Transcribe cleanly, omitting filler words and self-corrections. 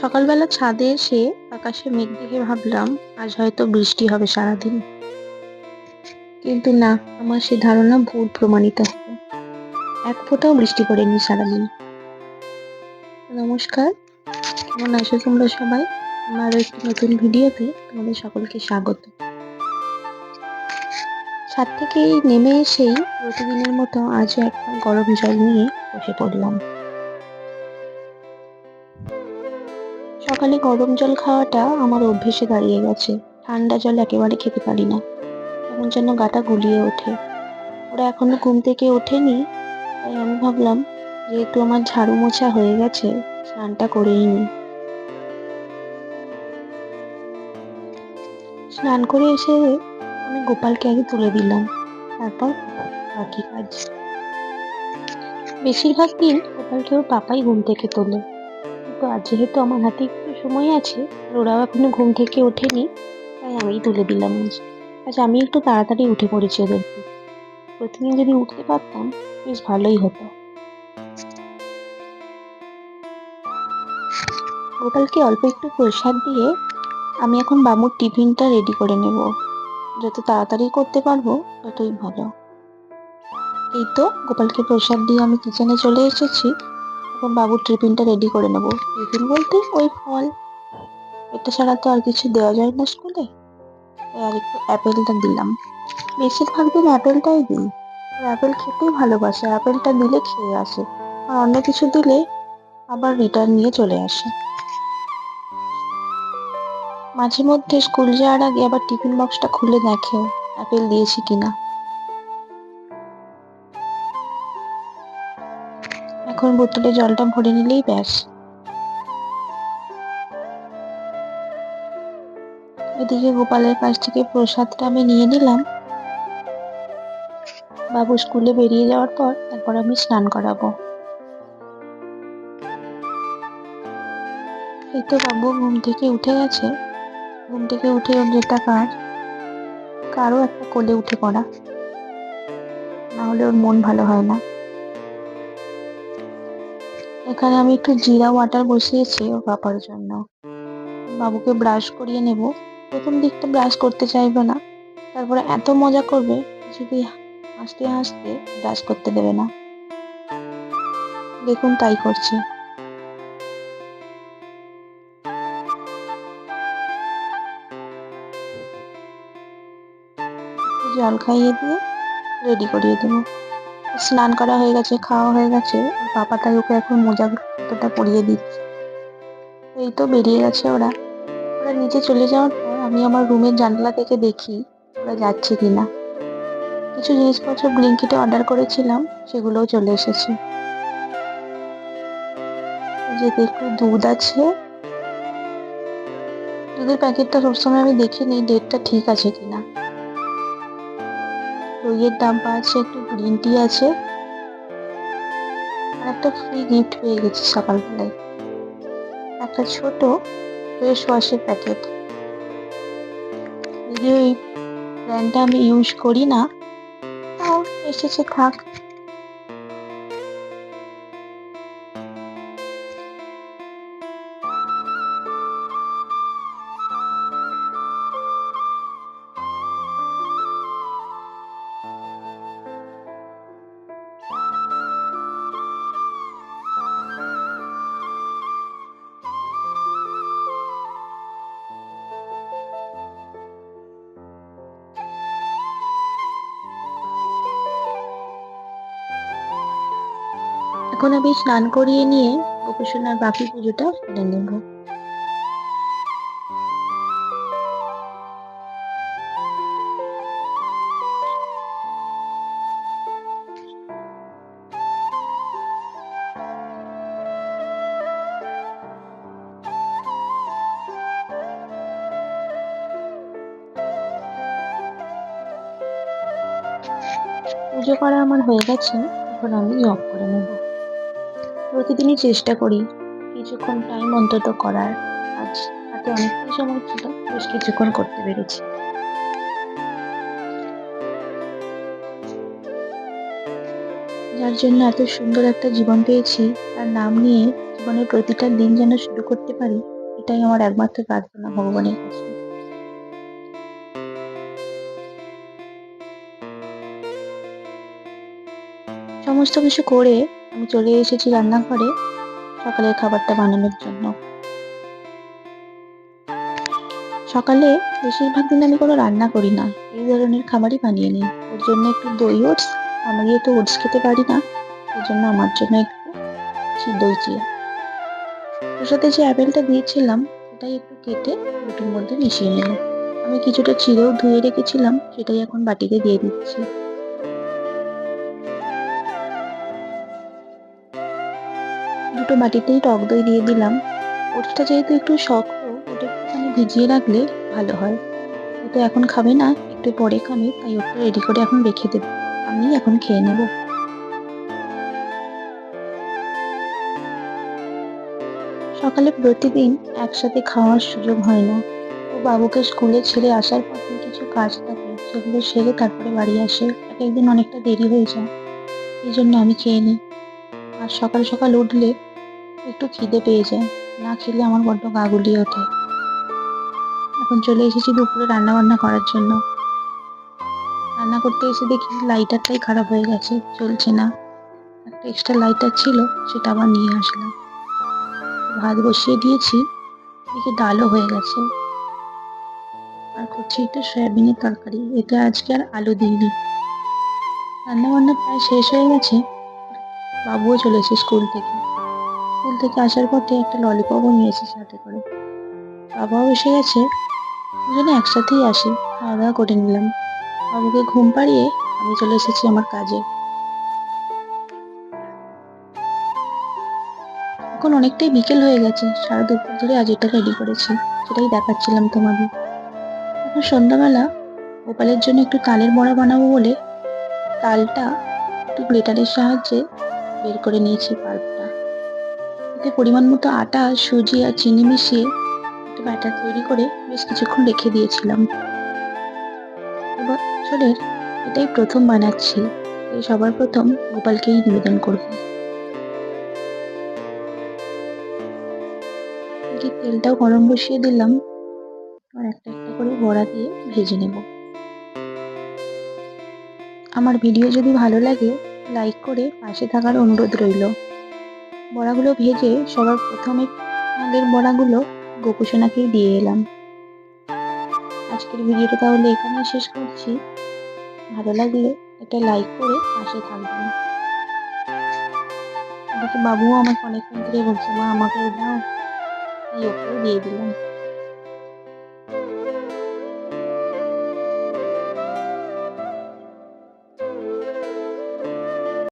সকালবেলা ছাদে এসে আকাশে মেঘ দেখে ভাবলাম আজ হয়তো বৃষ্টি হবে সারাদিন। কিন্তু না, আমার সে ধারণা ভুল প্রমাণিত হলো। এক ফোঁটাও বৃষ্টি পড়েনি সারাদিন। নমস্কার, কেমন আছো তোমরা সবাই? আমার আরো একটি নতুন ভিডিওতে তোমাদের সকলকে স্বাগত। ছাদ থেকে নেমে এসেই প্রতিদিনের মতো আজও এক মগ গরম জল নিয়ে বসে পড়লাম। সকালে গরম জল খাওয়াটা আমার অভ্যেসে দাঁড়িয়ে গেছে। ঠান্ডা জল একেবারে খেতে পারি না, কেমন যেন গাটা গুলিয়ে ওঠে। ওরা এখনো ঘুম থেকে ওঠেনি, তাই আমি ভাবলাম যেহেতু আমার ঝাড়ু মোছা হয়ে গেছে, স্নানটা করেই নিই। স্নান করে এসে আমি গোপালকে আগে তুলে দিলাম, তারপর বাকি কাজ। বেশিরভাগ দিন গোপালকে ওর পাপাই ঘুম থেকে তোলে, কিন্তু আজ যেহেতু আমার হাতে একটু সময় আছে আর ওরাও এখনো ঘুম থেকে ওঠেনি, তাই আমিই তুলে দিলাম আজ। আজ আমি একটু তাড়াতাড়ি উঠে পড়েছি ওদেরকে। প্রতিদিন যদি উঠতে পারতাম বেশ ভালোই হতো। গোপালকে অল্প একটু প্রসাদ দিয়ে আমি এখন বাবুর টিফিনটা রেডি করে নেব। যত তাড়াতাড়ি করতে পারবো ততই ভালো। এই তো গোপালকে প্রসাদ দিয়ে আমি কিচেনে চলে এসেছি। এখন বাবুর টিফিনটা রেডি করে নেব। টিফিন বলতে ওই ফল, এটা ছাড়া তো আর কিছু দেওয়া যায় না স্কুলে। তাই আর একটু অ্যাপেলটা দিলাম। বেশিরভাগ দিন অ্যাপেলটাই দিই। আর অ্যাপেল খেতেই ভালোবাসে, অ্যাপেলটা দিলে খেয়ে আসে। আর অন্য কিছু দিলে আবার রিটার্ন নিয়ে চলে আসে। মাঝে মধ্যে স্কুল যাওয়ার আগে আবার টিফিন বক্সটা খুলে দেখে অ্যাপেল দিয়েছি কিনা। এখন বোতলে জলটা ভরে নিলেই ব্যাস। এদিকে গোপালের কাছ থেকে প্রসাদটা আমি নিয়ে নিলাম। বাবু স্কুলে বেরিয়ে যাওয়ার পর তারপর আমি স্নান করাবো। এই তো বাবু ঘুম থেকে উঠে গেছে। ঘুম থেকে উঠে ওর যেটা কাজ, কারো একটা কোলে উঠে পড়া, না হলে ওর মন ভালো হয় না। এখানে আমি একটু জিরা ওয়াটার বসিয়েছি ওর পাপার জন্য। বাবুকে ব্রাশ করিয়ে নেব। প্রথম দিকটা ব্রাশ করতে চাইবে না, তারপরে এত মজা করবে শুধু হাসতে হাসতে ব্রাশ করতে দেবে না। দেখুন তাই করছে। জল খাইয়ে দিয়ে রেডি করিয়ে দেবো। স্নান করা হয়ে গেছে, খাওয়া হয়ে গেছে, ওর পাপা তাই ওকে এখন মোজা জুতোটা পরিয়ে দিচ্ছে। এই তো বেরিয়ে গেছে ওরা। ওরা নিচে চলে যাওয়ার পর আমি আমার রুমের জানলা থেকে দেখি ওরা যাচ্ছে কিনা। কিছু জিনিসপত্র ব্লিঙ্কিটে অর্ডার করেছিলাম, সেগুলোও চলে এসেছে। যেতে একটু দুধ আছে। দুধের প্যাকেটটা সবসময় আমি দেখে নিই ডেটটা ঠিক আছে কিনা। দইয়ের ডাব্বা আছে, একটু গ্রিন টি আছে, আর একটা ফ্রি গিফট পেয়ে গেছি সকালবেলায়, একটা ছোট ফেস ওয়াশের প্যাকেট। যদিও এই ব্র্যান্ডটা আমি ইউজ করি না, তাও এসেছে থাক। এখন আমি স্নান করিয়ে নিয়ে গোপীসোনার বাকি পুজোটা সেরে নেব। পুজো করা আমার হয়ে গেছে, এখন আমি জব করে নেব। প্রতিদিনই চেষ্টা করি কিছুক্ষণ টাইম অন্তত করার। আজ হাতে অনেকটাই সময় ছিল, বেশ কিছুক্ষণ করতে পেরেছি। যার জন্য এত সুন্দর একটা জীবন পেয়েছি তার নাম নিয়ে জীবনের প্রতিটা দিন যেন শুরু করতে পারি, এটাই আমার একমাত্র প্রার্থনা ভগবানের কাছে। সমস্ত কিছু করে আমি চলে এসেছি রান্নাঘরে সকালের খাবারটা বানানোর জন্য। সকালে বেশিরভাগ দিন আমি কোনো রান্না করি না, এই ধরনের খাবারই বানিয়ে নিই। ওর জন্য একটু দই ওটস, আমি যেহেতু ওটস খেতে পারি না, এই জন্য আমার জন্য একটু দই চিড়া। ওর সাথে যে আপেলটা দিয়েছিলাম সেটাই একটু কেটে রুটির মধ্যে মিশিয়ে নিলাম। আমি কিছুটা চিড়েও ধুয়ে রেখেছিলাম, সেটাই এখন বাটিতে দিয়ে দিচ্ছি। দুটো বাটিতেই টক দই দিয়ে দিলাম। ওটসটা যেহেতু একটু শক্ত, ওটা একটুখানি ভিজিয়ে রাখলে ভালো হয়। ও তো এখন খাবে না, একটু পরে খাবে, তাই ওটা রেডি করে এখন রেখে দেবো। আমি এখন খেয়ে নেব। সকালে প্রতিদিন একসাথে খাওয়ার সুযোগ হয় না। ও বাবুকে স্কুলে ছেড়ে আসার পথে কিছু কাজ থাকে, সেগুলো সেরে তারপরে বাড়ি আসে। এক একদিন অনেকটা দেরি হয়ে যায়, এই জন্য আমি খেয়ে নিই। আর সকাল সকাল উঠলে একটু খিদে পেয়ে যায়, না খেলে আমার বড্ড গা গুলিয়ে ওঠে। এখন চলে এসেছি দুপুরে রান্না বান্না করার জন্য। রান্না করতে এসে দেখি লাইটারটাই খারাপ হয়ে গেছে, চলছে না। একটা এক্সট্রা লাইটার ছিল, সেটা আবার নিয়ে আসলাম। ভাত বসিয়ে দিয়েছি, এদিকে ডালও হয়ে গেছে। আর করছি একটু সয়াবিনের তরকারি, এতে আজকে আর আলু দিইনি। রান্না বান্না প্রায় শেষ হয়ে গেছে। বাবুও চলেছে স্কুল থেকে। স্কুল থেকে আসার পথে একটা ললিপপও নিয়েছে সাথে করে। বাবাও এসে গেছে, দুজনে একসাথেই আসি, খাওয়া দাওয়া করে নিলাম। বাবুকে ঘুম পাড়িয়ে আমি চলে এসেছি আমার কাজে। এখন অনেকটাই বিকেল হয়ে গেছে, সারা দুপুর ধরে আজ এটা রেডি করেছি, সেটাই দেখাচ্ছিলাম তোমাদের। এখন সন্ধ্যাবেলা গোপালের জন্য একটু তালের বড়া বানাবো বলে তালটা একটু গ্রেটারের সাহায্যে বের করে নিয়েছি পাল্পটা। এতে পরিমাণ মতো আটা, সুজি আর চিনি মিশিয়ে একটা ব্যাটার তৈরি করে বেশ কিছুক্ষণ রেখে দিয়েছিলাম। এবছরের এটাই প্রথম বানাচ্ছি, তাই সবার প্রথম গোপালকেই নিবেদন করব। এদিকে তেলটাও গরম বসিয়ে দিলাম, আর একটা একটা করে বড়া দিয়ে ভেজে নেব। আমার ভিডিও যদি ভালো লাগে, লাইক করে পাশে থাকার অনুরোধ রইল। বড়াগুলো ভেজে সবার প্রথমে আগের বড়াগুলো গোপুসোনাকেই দিয়ে এলাম। আজকের ভিডিওটা তাহলে এখানেই শেষ করছি। ভালো লাগলে একটা লাইক করে পাশে থাকবেন। এদিকে বাবুও আমাকে অনেকক্ষণ ধরে বলছে, মা আমাকেও দাও, তাই ওকেও দিয়ে দিলাম।